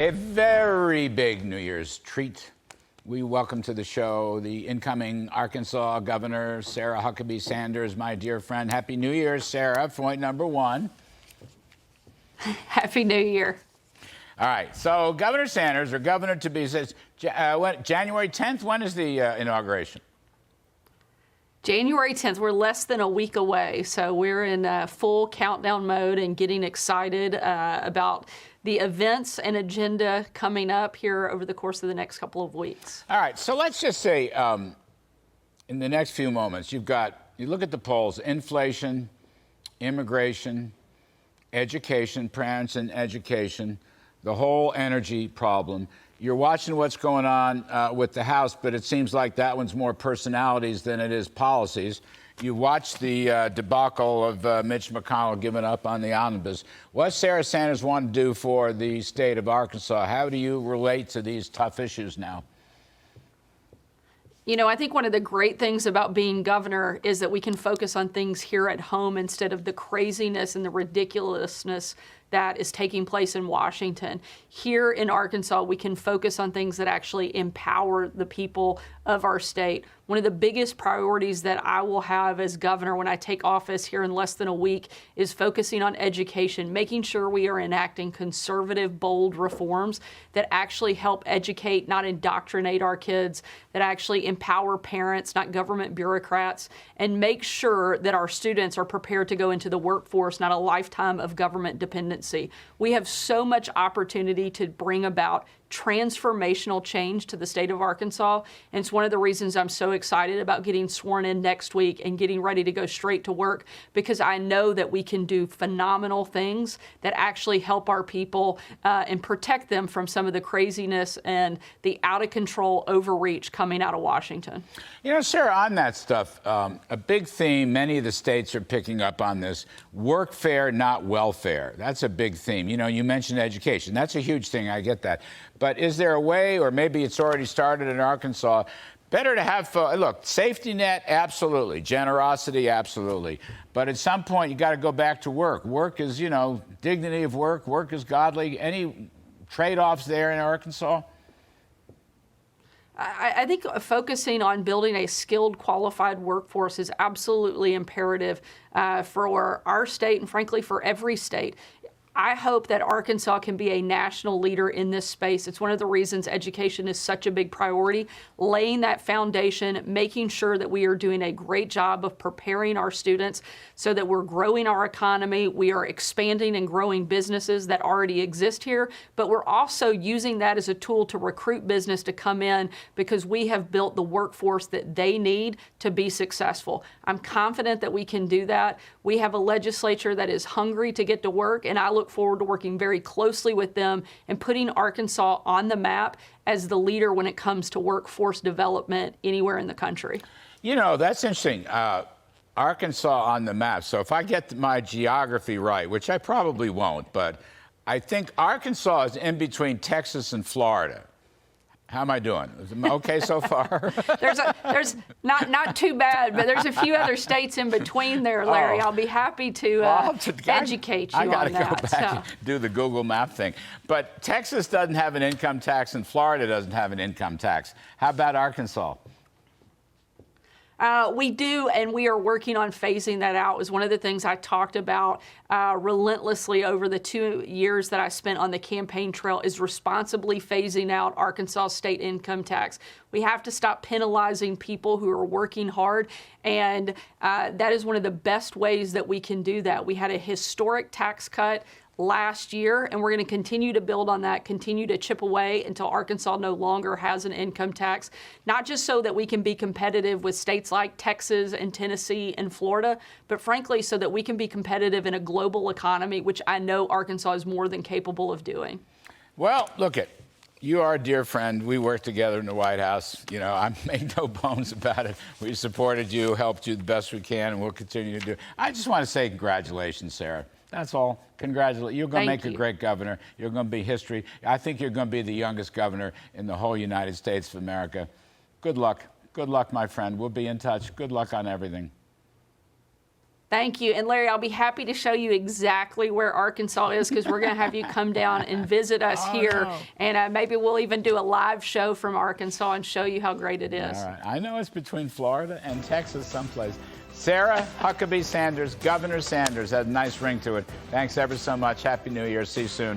A very big New Year's treat. We welcome to the show the incoming Arkansas Governor, Sarah Huckabee Sanders, my dear friend. Happy New Year, Sarah, point number one. Happy New Year. All right, so Governor Sanders, or governor to be, says, January 10th, when is the inauguration? January 10th, we're less than a week away, so we're in full countdown mode and getting excited about the events and agenda coming up here over the course of the next couple of weeks. All right, so let's just say in the next few moments, you look at the polls, inflation, immigration, education, parents and education, the whole energy problem. You're watching what's going on with the House, but it seems like that one's more personalities than it is policies. You watched the debacle of Mitch McConnell giving up on the omnibus. What Sarah Sanders want to do for the state of Arkansas? How do you relate to these tough issues now? You know, I think one of the great things about being governor is that we can focus on things here at home instead of the craziness and the ridiculousness that is taking place in Washington. Here in Arkansas, we can focus on things that actually empower the people of our state. One of the biggest priorities that I will have as governor when I take office here in less than a week is focusing on education, making sure we are enacting conservative, bold reforms that actually help educate, not indoctrinate our kids, that actually empower parents, not government bureaucrats, and make sure that our students are prepared to go into the workforce, not a lifetime of government dependency. We have so much opportunity to bring about transformational change to the state of Arkansas. And it's one of the reasons I'm so excited about getting sworn in next week and getting ready to go straight to work, because I know that we can do phenomenal things that actually help our people and protect them from some of the craziness and the out of control overreach coming out of Washington. You know, Sarah, on that stuff, a big theme, many of the states are picking up on this, workfare, not welfare. That's a big theme. You know, you mentioned education. That's a huge thing. I get that. But is there a way, or maybe it's already started in Arkansas, better to have, look, safety net, absolutely. Generosity, absolutely. But at some point, you got to go back to work. Work is, you know, dignity of work. Work is godly. Any trade-offs there in Arkansas? I think focusing on building a skilled, qualified workforce is absolutely imperative for our state and, frankly, for every state. I hope that Arkansas can be a national leader in this space. It's one of the reasons education is such a big priority, laying that foundation, making sure that we are doing a great job of preparing our students so that we're growing our economy. We are expanding and growing businesses that already exist here, but we're also using that as a tool to recruit business to come in because we have built the workforce that they need to be successful. I'm confident that we can do that. We have a legislature that is hungry to get to work, and I look forward to working very closely with them and putting Arkansas on the map as the leader when it comes to workforce development anywhere in the country. You know, that's interesting. Arkansas on the map. So if I get my geography right, which I probably won't, but I think Arkansas is in between Texas and Florida. How am I doing? Is it okay so far? there's not too bad, but there's a few other states in between there, Larry. I'll be happy to educate you on that. I got to go back and do the Google map thing. But Texas doesn't have an income tax and Florida doesn't have an income tax. How about Arkansas? We do, and we are working on phasing that out. It was one of the things I talked about relentlessly over the 2 years that I spent on the campaign trail, is responsibly phasing out Arkansas state income tax. We have to stop penalizing people who are working hard, and that is one of the best ways that we can do that. We had a historic tax cut last year, and we're going to continue to build on that, continue to chip away until Arkansas no longer has an income tax, not just so that we can be competitive with states like Texas and Tennessee and Florida, but frankly, so that we can be competitive in a global economy, which I know Arkansas is more than capable of doing. Well, look it. You are a dear friend. We worked together in the White House. You know, I made no bones about it. We supported you, helped you the best we can, and we'll continue to do it. I just want to say congratulations, Sarah. That's all. Congratulations. You're going to make a great governor. You're going to be history. I think you're going to be the youngest governor in the whole United States of America. Good luck. Good luck, my friend. We'll be in touch. Good luck on everything. Thank you. And Larry, I'll be happy to show you exactly where Arkansas is, because we're going to have you come down and visit us here. No. And maybe we'll even do a live show from Arkansas and show you how great it is. All right. I know it's between Florida and Texas someplace. Sarah Huckabee Sanders, Governor Sanders, had a nice ring to it. Thanks ever so much. Happy New Year. See you soon.